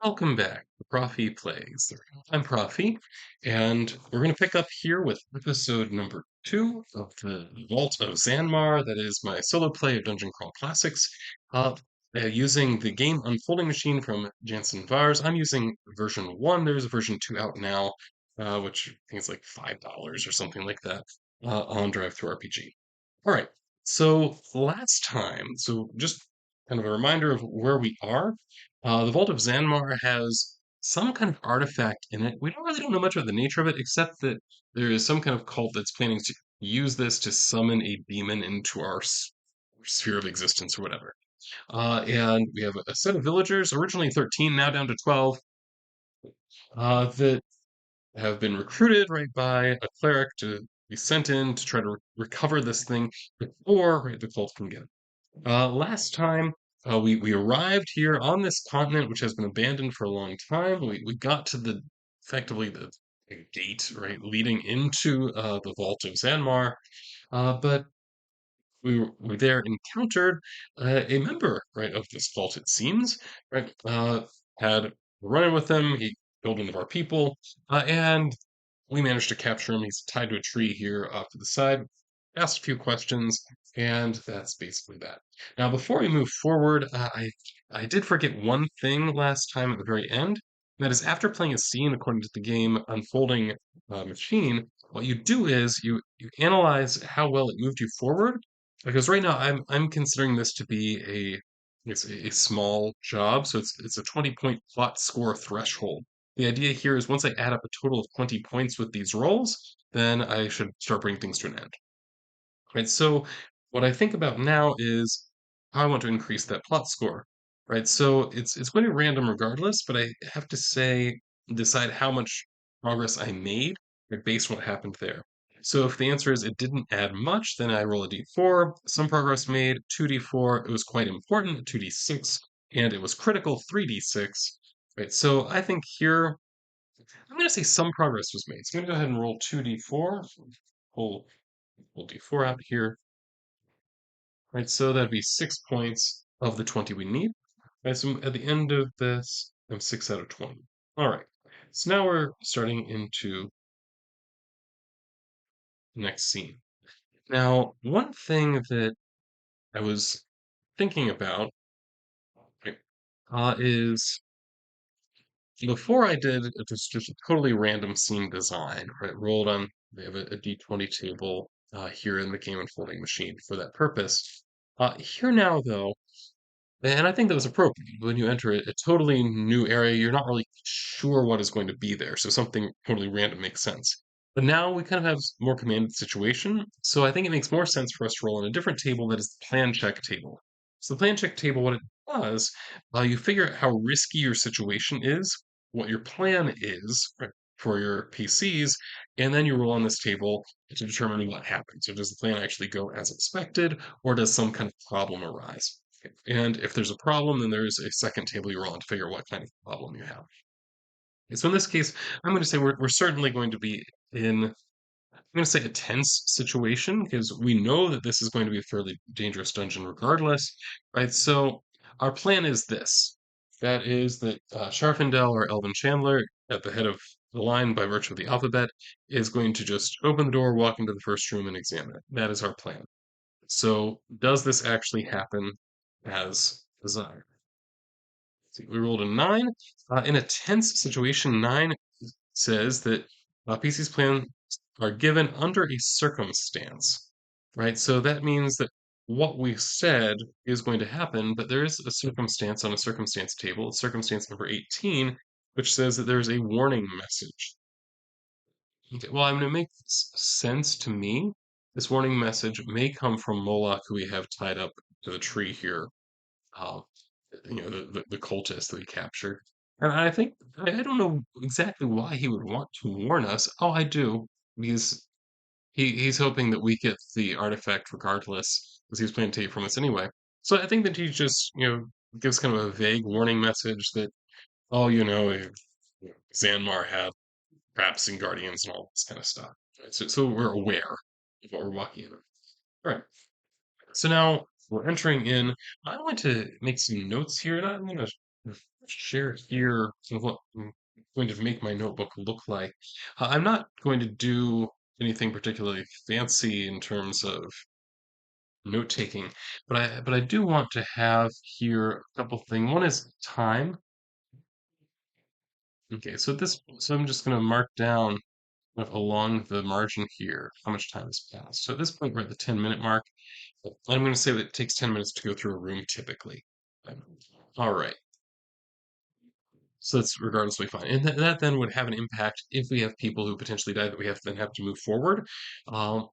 Welcome back to Prof E Plays. I'm Prof E, and we're going to pick up here with episode number 2 of the Vault of Xanmar. That is my solo play of Dungeon Crawl Classics, using the game Unfolding Machine from Jansen Vars. I'm using version 1. There's a version 2 out now, which I think is like $5 or something like that on Drive-Thru RPG. All right, so last time, so just kind of a reminder of where we are. The Vault of Xanmar has some kind of artifact in it. We don't know much about the nature of it, except that there is some kind of cult that's planning to use this to summon a demon into our sphere of existence or whatever. And we have a set of villagers, originally 13, now down to 12, that have been recruited right by a cleric to be sent in to try to recover this thing before right, the cult can get it. Last time, we arrived here on this continent, which has been abandoned for a long time. We got to effectively the gate, right, leading into the Vault of Xanmar, but we there encountered a member, right, of this vault, it seems, right, had running with him. He killed one of our people, and we managed to capture him. He's tied to a tree here off to the side. Asked a few questions, and that's basically that. Now, before we move forward, I did forget one thing last time at the very end. That is, after playing a scene according to the game Unfolding Machine, what you do is you analyze how well it moved you forward. Because right now I'm considering this to be a small job, so it's a 20-point plot score threshold. The idea here is once I add up a total of 20 points with these rolls, then I should start bringing things to an end. Right? So what I think about now is how I want to increase that plot score. Right? So it's going to be random regardless, but I have to decide how much progress I made right, based on what happened there. So if the answer is it didn't add much, then I roll a d4. Some progress made, 2d4. It was quite important, 2d6, and it was critical, 3d6. Right? So I think here I'm going to say some progress was made. So I'm going to go ahead and roll 2d4. Pull, pull d4 out here. Right, so that'd be 6 points of the 20 we need. Right, so at the end of this, I'm 6 out of 20. All right, so now we're starting into the next scene. Now, one thing that I was thinking about right, is before I did just a totally random scene design, right? Rolled on, they have a d20 table here in the game unfolding machine for that purpose. Here now, though, and I think that was appropriate. When you enter a totally new area, you're not really sure what is going to be there, so something totally random makes sense. But now we kind of have more commanded situation, so I think it makes more sense for us to roll on a different table that is the plan check table. So the plan check table, what it does, you figure out how risky your situation is, what your plan is right, for your PCs, and then you roll on this table to determine what happens. So does the plan actually go as expected, or does some kind of problem arise? And if there's a problem, then there's a second table you roll on to figure out what kind of problem you have. And so in this case, I'm going to say we're certainly going to be in, I'm going to say a tense situation because we know that this is going to be a fairly dangerous dungeon regardless, right? So our plan is this. That is that Sharfindel or Elvin Chandler at the head of the line by virtue of the alphabet is going to just open the door, walk into the first room, and examine it. That is our plan. So does this actually happen as desired? See, we rolled a 9. In a tense situation, 9 says that PC's plans are given under a circumstance, right? So that means that what we said is going to happen, but there is a circumstance on a circumstance table, circumstance number 18, which says that there's a warning message. Okay, well, I'm going to make sense to me. This warning message may come from Moloch, who we have tied up to the tree here. Uh, the cultist that we captured. And I think I don't know exactly why he would want to warn us. Oh, I do, because he's hoping that we get the artifact regardless, because he was planning to take it from us anyway. So I think that he just gives kind of a vague warning message that oh Xanmar had traps and guardians and all this kind of stuff. Right? So we're aware of what we're walking in. All right. So now we're entering in. I want to make some notes here, and I'm going to share here sort of what I'm going to make my notebook look like. I'm not going to do anything particularly fancy in terms of note taking, but I do want to have here a couple things. One is time. Okay, so I'm just going to mark down kind of along the margin here how much time has passed. So at this point, we're at the 10-minute mark. I'm going to say that it takes 10 minutes to go through a room typically. Um, All right. So that's regardlessly fine. And that then would have an impact if we have people who potentially die that we have to move forward. Um,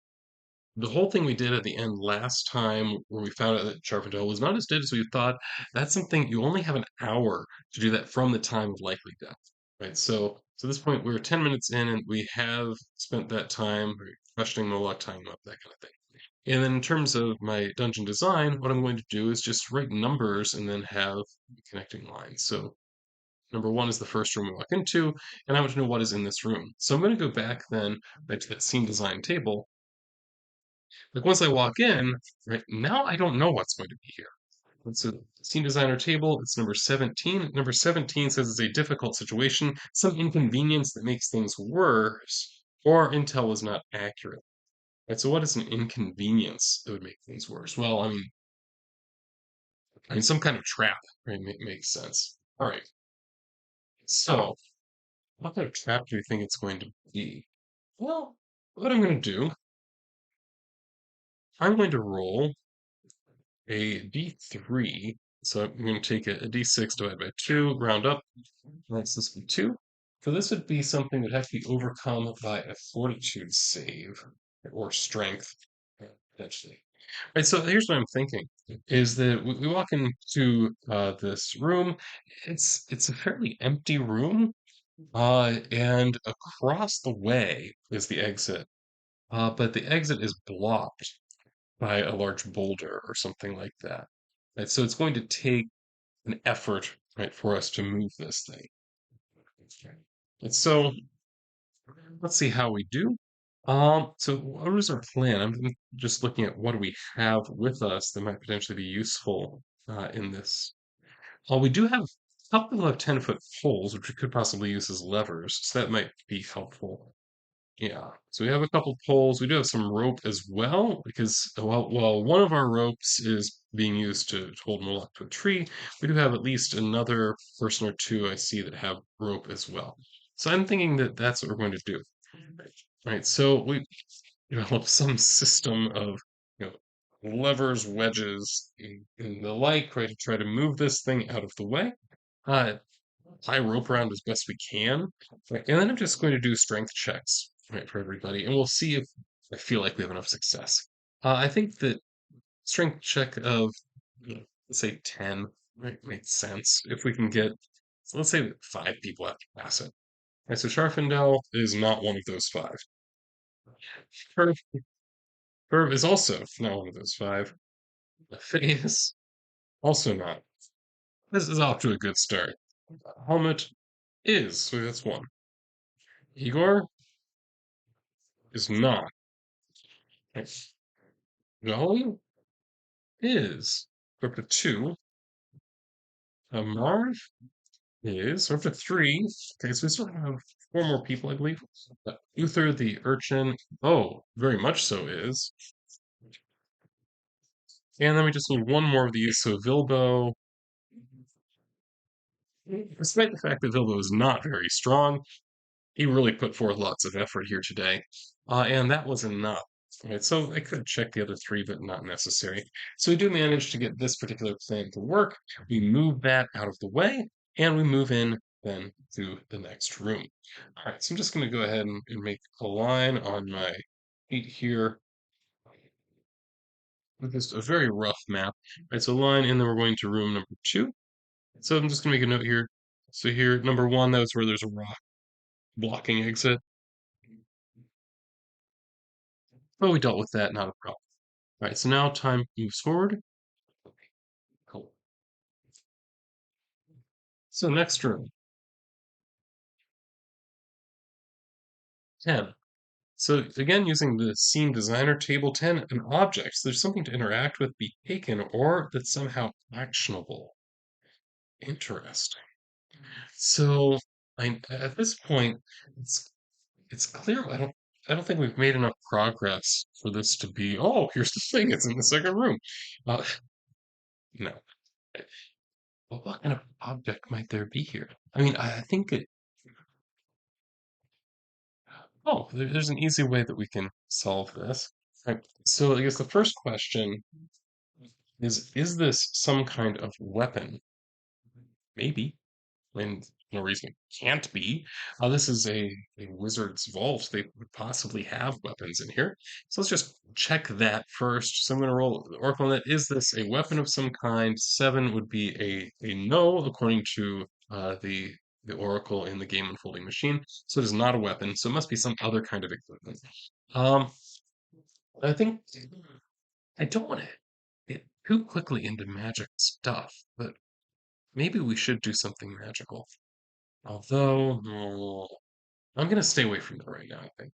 the whole thing we did at the end last time, where we found out that Charpentier was not as dead as we thought, that's something you only have an hour to do that from the time of likely death. Right. So at this point, we're 10 minutes in, and we have spent that time questioning Moloch, tying him up, that kind of thing. And then in terms of my dungeon design, what I'm going to do is just write numbers and then have connecting lines. So number one is the first room we walk into, and I want to know what is in this room. So I'm going to go back to that scene design table. Like once I walk in, right now I don't know what's going to be here. It's a scene designer table. It's number 17. Number 17 says it's a difficult situation, some inconvenience that makes things worse, or intel was not accurate. Right, so what is an inconvenience that would make things worse? Well, I mean some kind of trap, right? Makes sense. All right. So, what kind of trap do you think it's going to be? Well, what I'm going to do, I'm going to roll a d3. So I'm going to take a d6 divided by 2, round up. That's this be 2. So this would be something that would have to be overcome by a fortitude save or strength, potentially. Right, so here's what I'm thinking is that we walk into this room. It's a fairly empty room, and across the way is the exit. But the exit is blocked by a large boulder or something like that. Right? So it's going to take an effort, right, for us to move this thing. And so let's see how we do. So what is our plan? I'm just looking at what do we have with us that might potentially be useful in this. We do have a couple of 10-foot poles, which we could possibly use as levers, so that might be helpful. Yeah. So we have a couple poles. We do have some rope as well, because while one of our ropes is being used to hold Moloch to a tree, we do have at least another person or two I see that have rope as well. So I'm thinking that that's what we're going to do. Right. So we develop some system of you know levers, wedges, and the like, right, to try to move this thing out of the way. Uh, tie rope around as best we can. Right, and then I'm just going to do strength checks, right, for everybody, and we'll see if I feel like we have enough success. I think that strength check of, let's say 10, right, makes sense. If we can get, so let's say that 5 people have to pass it. Right, so Sharfendel is not one of those 5. Curve, Curve is also not one of those 5. Phineas, also not. This is off to a good start. Helmet is, so that's 1. Igor is not. Jolly is. We're up to 2. Marv is. We're up to 3. Okay, so we still have 4 more people, I believe. Uther the urchin. Oh, very much so is. And then we just need 1 more of these. So Vilbo, despite the fact that Vilbo is not very strong, he really put forth lots of effort here today. And that was enough. Right, so I could check the other 3, but not necessary. So we do manage to get this particular plan to work. We move that out of the way, and we move in then to the next room. All right, so I'm just going to go ahead and make a line on my sheet here with just a very rough map. All right, so line, and then we're going to room number 2. So I'm just going to make a note here. So here, number 1, that's where there's a rock blocking exit. But we dealt with that, not a problem. All right, so now time moves forward. Cool. So next room, 10. So again, using the scene designer table 10, an object. So there's something to interact with, be taken, or that's somehow actionable. Interesting. So at this point, it's it's clear I don't think we've made enough progress for this to be, oh, here's the thing, it's in the second room. Uh, no. Well, what kind of object might there be here? I mean, I think it. Oh, there's an easy way that we can solve this. Right. So I guess the first question is this some kind of weapon? Maybe. And no reason it can't be. This is a wizard's vault. They would possibly have weapons in here. So let's just check that first. So I'm going to roll the oracle on that. Is this a weapon of some kind? 7 would be a no, according to the oracle in the game unfolding machine. So it is not a weapon. So it must be some other kind of equipment. Um, I think I don't want to get too quickly into magic stuff, but maybe we should do something magical. Although, I'm gonna stay away from that right now, I think.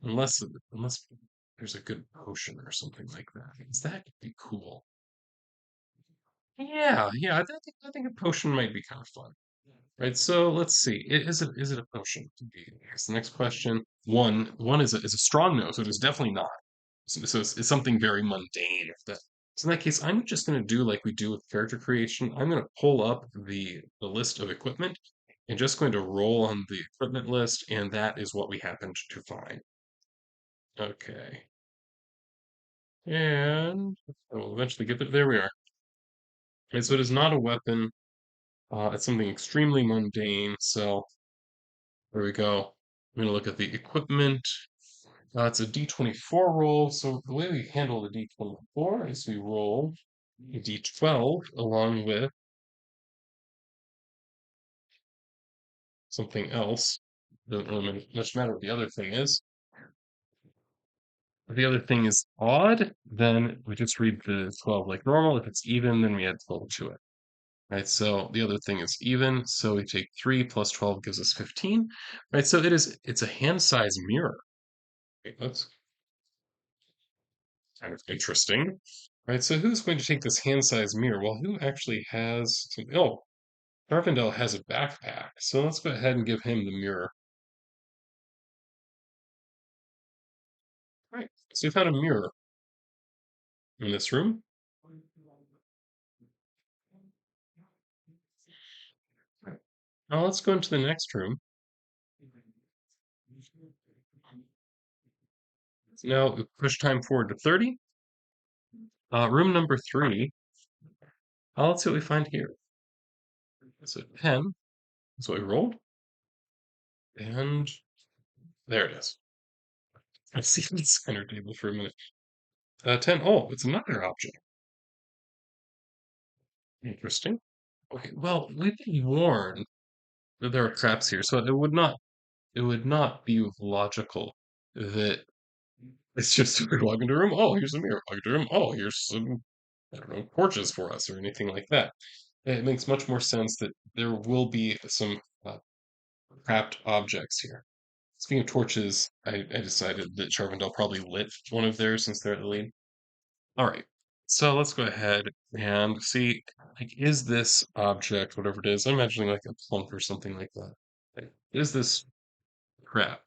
Unless unless there's a good potion or something like that. Because that could be cool. Yeah, yeah, I think a potion might be kind of fun. Right, so let's see. Is it a potion? Here's the next question. One is a strong no, so it is definitely not. So it's something very mundane. If that, so in that case, I'm just going to do like we do with character creation. I'm going to pull up the list of equipment and just going to roll on the equipment list, and that is what we happened to find. Okay. And we'll eventually get there. There we are. And so it is not a weapon. It's something extremely mundane. So there we go. I'm going to look at the equipment. It's a D24 roll. So the way we handle the D24 is we roll a D12 along with something else. Doesn't really much matter what the other thing is. If the other thing is odd, then we just read the 12 like normal. If it's even, then we add 12 to it. Right, so the other thing is even, so we take 3 plus 12 gives us 15. Right, so it's a hand-sized mirror. Okay, that's kind of interesting. Right, so who's going to take this hand-sized mirror? Well, who actually has some, oh, Darvindel has a backpack, so let's go ahead and give him the mirror. Right, so we found a mirror in this room. Right. Now let's go into the next room. Now we push time forward to 30. Room number 3. Let's see what we find here. So 10 is what we rolled, and there it is. I've seen the center table for a minute. 10. Oh, it's another object. Interesting. Okay, well, we've been warned that there are traps here, so it would not be logical that it's just we walk into a room. Oh, here's a mirror. Walk into a room. Oh, here's some I don't know torches for us or anything like that. It makes much more sense that there will be some trapped objects here. Speaking of torches, I decided that Charvendel probably lit one of theirs since they're at the lead. All right. So let's go ahead and see, like, is this object, whatever it is, I'm imagining like a plunk or something like that. Like, is this crap?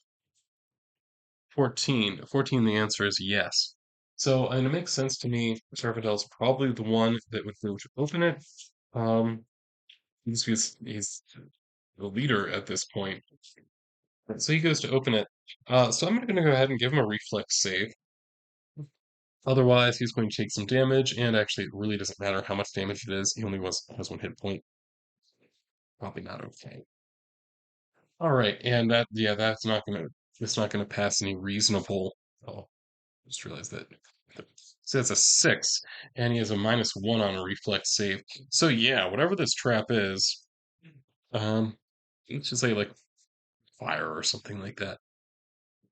14. 14, the answer is yes. So, and it makes sense to me, Sarvadel's probably the one that would go to open it. Um, he's the leader at this point. So he goes to open it. So I'm going to go ahead and give him a reflex save. Otherwise, he's going to take some damage, and actually, it really doesn't matter how much damage it is. He only has 1 hit point. Probably not okay. All right, and that yeah, it's not gonna pass any reasonable. Oh, just realized that. So it's a 6, and he has a -1 on a reflex save. So yeah, whatever this trap is, um, let's just say like fire or something like that.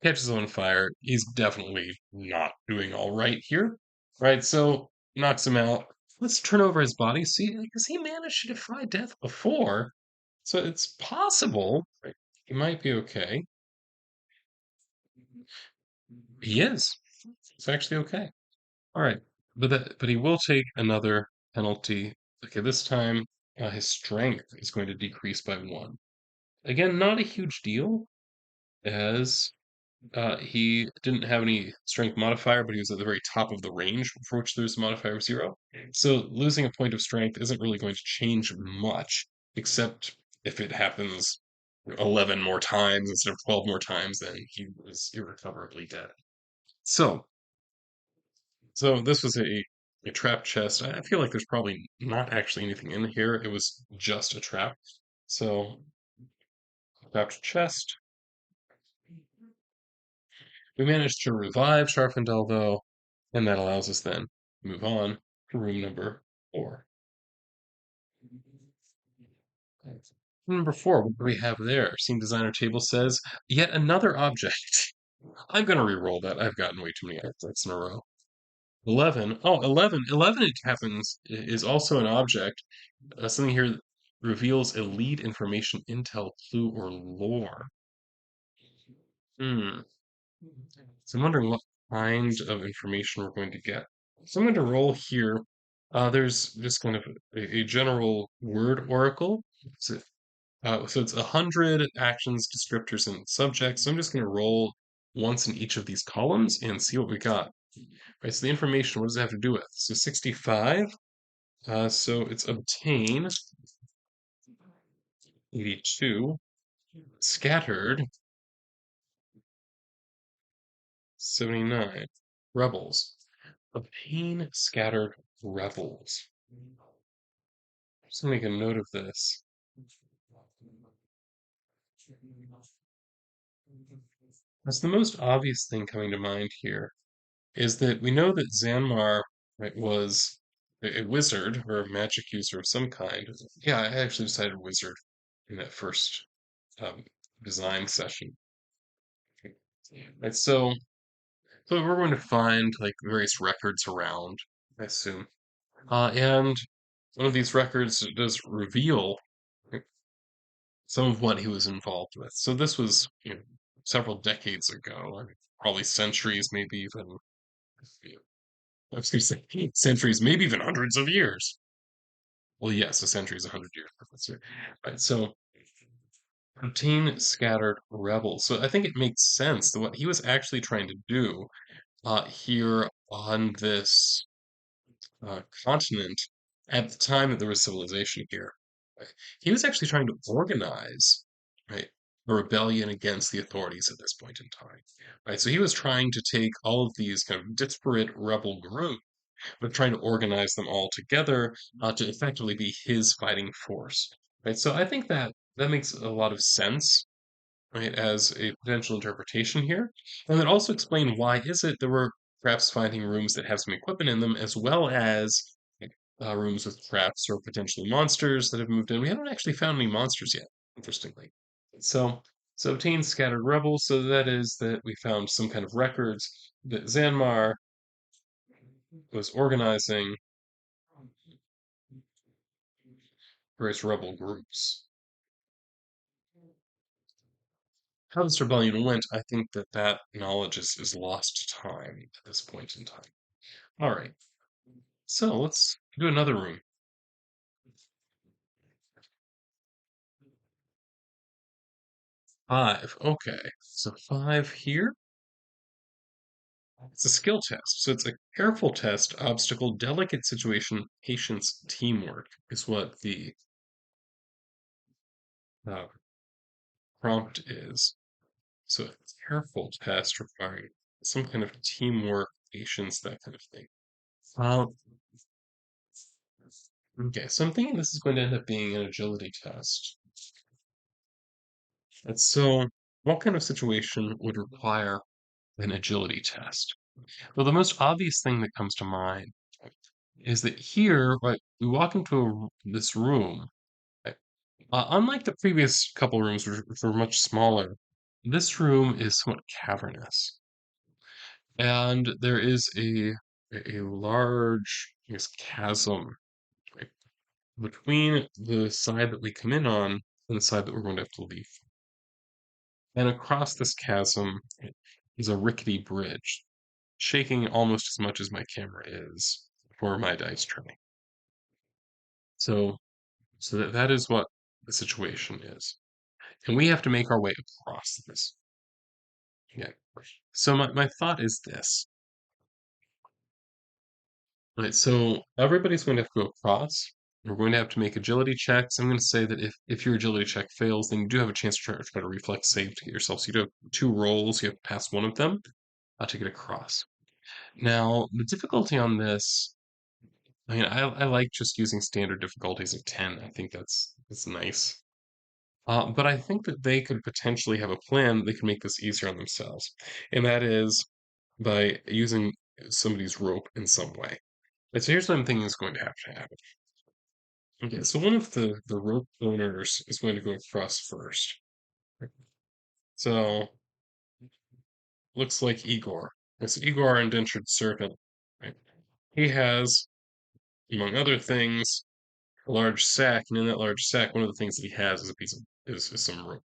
Catches on fire. He's definitely not doing all right here. Right, so knocks him out. Let's turn over his body. See, because he managed to defy death before, so it's possible. Right, he might be okay. He is. It's actually okay. All right, but he will take another penalty Okay, this time his strength is going to decrease by 1. Again, not a huge deal, as he didn't have any strength modifier, but he was at the very top of the range for which there's a modifier of 0. So losing a point of strength isn't really going to change much, except if it happens 11 more times instead of 12 more times, then he was irrecoverably dead. So, so this was a trap chest. I feel like there's probably not actually anything in here. It was just a trap. So, trapped chest. We managed to revive Sharfendel, though, and that allows us then to move on to room number 4. Room number 4, what do we have there? Scene designer table says, yet another object. I'm going to re-roll that. I've gotten way too many objects in a row. 11. Oh, 11. 11, it happens, is also an object. Something here that reveals a lead information, intel, clue, or lore. Hmm. So I'm wondering what kind of information we're going to get. So I'm going to roll here. There's just kind of a general word oracle. So, so it's 100 actions, descriptors, and subjects. So I'm just going to roll once in each of these columns and see what we got. Right, so the information, what does it have to do with? So 65. So it's obtain 82, scattered 79, rebels. Obtain scattered rebels. Just make a note of this. That's the most obvious thing coming to mind here is that we know that Xanmar, right, was a wizard or a magic user of some kind. Yeah, I actually decided wizard in that first um, design session. Right, so we're going to find like various records around, I assume. And one of these records does reveal like, some of what he was involved with. So this was, several decades ago, I mean, probably centuries, maybe even, I was going to say centuries, maybe even hundreds of years. Well, yes, a century is 100 years. That's right. Right. So, obtain scattered rebels. So I think it makes sense that what he was actually trying to do here on this continent at the time that there was civilization here. Right? He was actually trying to organize, right, a rebellion against the authorities at this point in time. Right? So he was trying to take all of these kind of disparate rebel groups, but trying to organize them all together to effectively be his fighting force. Right? So I think that that makes a lot of sense, right, as a potential interpretation here. And then also explain why is it that we're perhaps finding rooms that have some equipment in them, as well as rooms with traps or potentially monsters that have moved in. We haven't actually found any monsters yet, interestingly. So, so obtain scattered rebels. So that is that we found some kind of records that Xanmar was organizing various rebel groups. How this rebellion went, I think that that knowledge is lost to time at this point in time. All right. So let's do another room. 5. Okay. So 5 here. It's a skill test. So it's a careful test, obstacle, delicate situation, patience, teamwork is what the uh, prompt is. So a careful test requiring some kind of teamwork, patience, that kind of thing. Um, okay, so I'm thinking this is going to end up being an agility test. And so, what kind of situation would require an agility test? Well, the most obvious thing that comes to mind is that here, right, we walk into this room. Right, unlike the previous couple rooms, which were much smaller, this room is somewhat cavernous, and there is a large, I guess, chasm, right, between the side that we come in on and the side that we're going to have to leave. And across this chasm is a rickety bridge, shaking almost as much as my camera is for my dice tray. So, that is what the situation is. And we have to make our way across this. Yeah. So my thought is this. Right, so everybody's going to have to go across. We're going to have to make agility checks. I'm going to say that if your agility check fails, then you do have a chance to try to reflex save to get yourself. So you do have two rolls. You have to pass one of them to get across. Now, the difficulty on this, I mean, I like just using standard difficulties of 10. I think that's nice. But I think that they could potentially have a plan. They could make this easier on themselves, and that is by using somebody's rope in some way. And so here's what I'm thinking is going to have to happen. Okay, so one of the rope owners is going to go across first. So looks like Igor. It's Igor, our indentured servant. Right? He has, among other things, a large sack, and in that large sack, one of the things that he has is a piece of is some rope.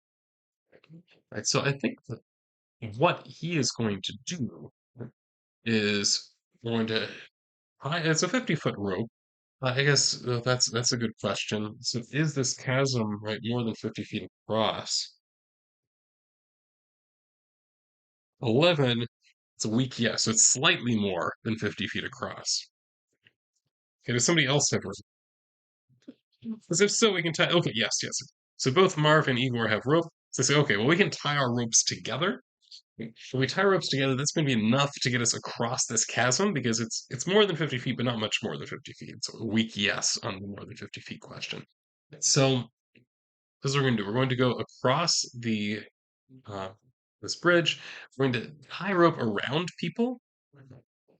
Right? So I think that what he is going to do is going to it's a 50-foot rope. I guess that's a good question. So is this chasm right more than 50 feet across? 11, it's a weak yes, so it's slightly more than 50 feet across. Okay, does somebody else have rope? Because if so, we can tie. Okay, yes. So both Marv and Igor have rope. So say, okay, well, we can tie our ropes together. When we tie ropes together, that's going to be enough to get us across this chasm because it's more than 50 feet, but not much more than 50 feet. So a weak yes on the more than 50 feet question. So this is what we're going to do. We're going to go across the uh, this bridge. We're going to tie rope around people.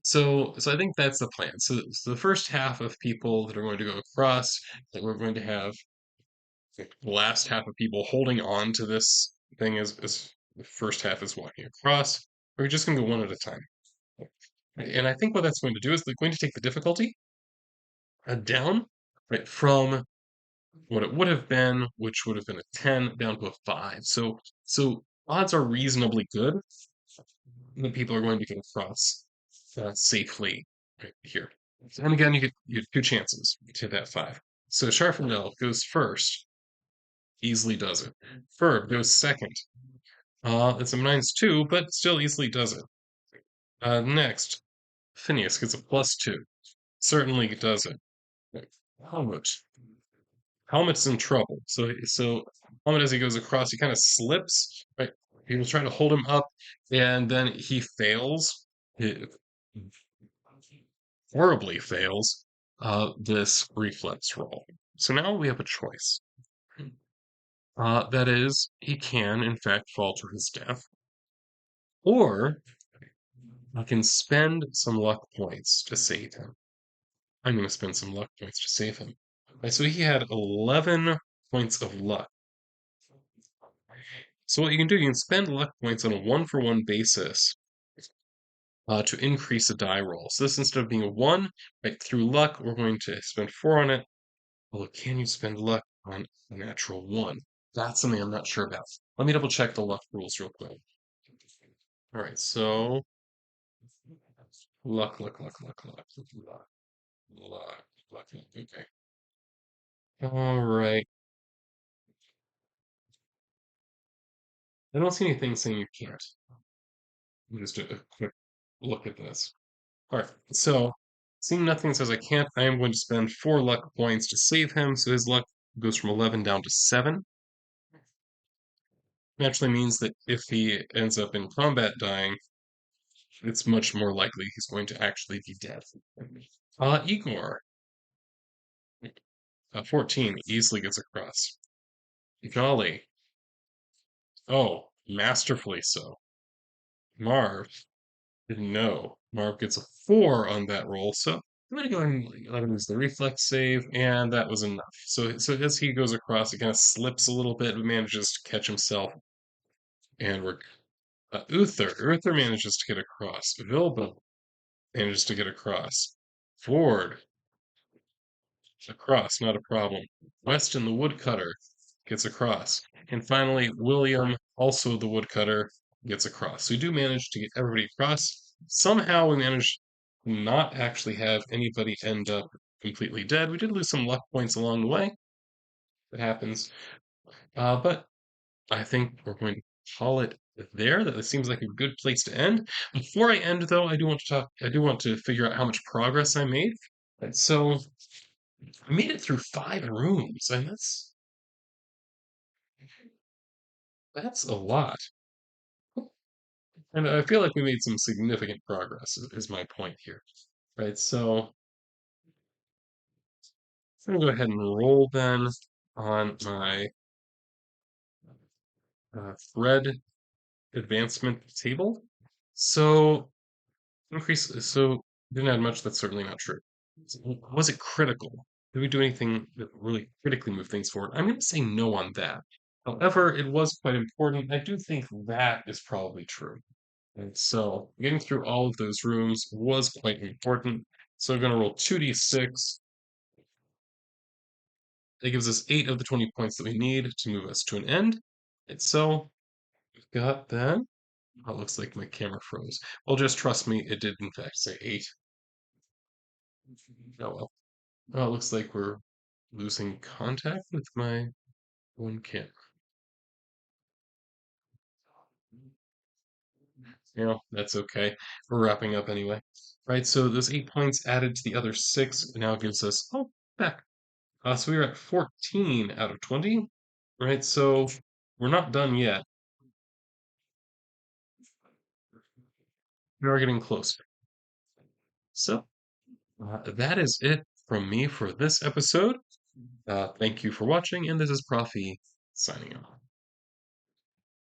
So I think that's the plan. So the first half of people that are going to go across, that we're going to have the last half of people holding on to this thing as the first half is walking across. We're just going to go one at a time. And I think what that's going to do is they're going to take the difficulty down, right, from what it would have been, which would have been a 10, down to a 5. So odds are reasonably good that people are going to get across safely right here. And again, you get two chances to that 5. So Sharfendel goes first, easily does it. Ferb goes second. It's a -2, but still easily does it. Next, Phineas gets a +2. Certainly does it. Helmut. Helmut's in trouble. So Helmut, as he goes across, he kind of slips. Right, people try to hold him up, and then he fails. He horribly fails this reflex roll. So now we have a choice. That is, he can in fact fall to his death, or I can spend some luck points to save him. I'm going to spend some luck points to save him. Right, so he had 11 points of luck. So what you can do, you can spend luck points on a one-for-one basis to increase a die roll. So this, instead of being a 1, right, through luck, we're going to spend 4 on it. Well, can you spend luck on a natural 1? That's something I'm not sure about. Let me double check the luck rules real quick. All right, so luck. Okay. All right. I don't see anything saying you can't. Let me just do a quick look at this. All right, so seeing nothing says I can't, I am going to spend 4 luck points to save him, so his luck goes from 11 down to 7. Naturally means that if he ends up in combat dying, it's much more likely he's going to actually be dead. Igor, 14, easily gets across. Golly, oh, masterfully so. Marv, didn't know. Marv gets a 4 on that roll, so I'm going to go ahead and let him use the reflex save, and that was enough. So as he goes across, he kind of slips a little bit, but manages to catch himself. And we're Uther manages to get across. Vilba manages to get across. Ford across, not a problem. Weston the woodcutter gets across. And finally, William, also the woodcutter, gets across. So we do manage to get everybody across. Somehow we manage to not actually have anybody end up completely dead. We did lose some luck points along the way. It happens. But I think we're going to call it there. That seems like a good place to end. Before I end, though, I do want to talk. I do want to figure out how much progress I made. And so I made it through 5 rooms, and that's a lot. And I feel like we made some significant progress. Is my point here, right? So I'm gonna go ahead and roll then on my thread advancement table. So didn't add much. That's certainly not true. Was it critical? Did we do anything that really critically move things forward? I'm going to say no on that. However, it was quite important. I do think that is probably true. And so getting through all of those rooms was quite important. So I'm going to roll 2d6. That gives us 8 of the 20 points that we need to move us to an end. And so we've got that. Oh, it looks like my camera froze. Well, just trust me, it did in fact say 8. Oh well. Oh, it looks like we're losing contact with my one camera. You know, that's okay. We're wrapping up anyway. Right, so those 8 points added to the other 6 now gives us, oh, back. So we are at 14 out of 20. Right, so we're not done yet. We are getting closer. So that is it from me for this episode. Thank you for watching, and this is Prof E signing off.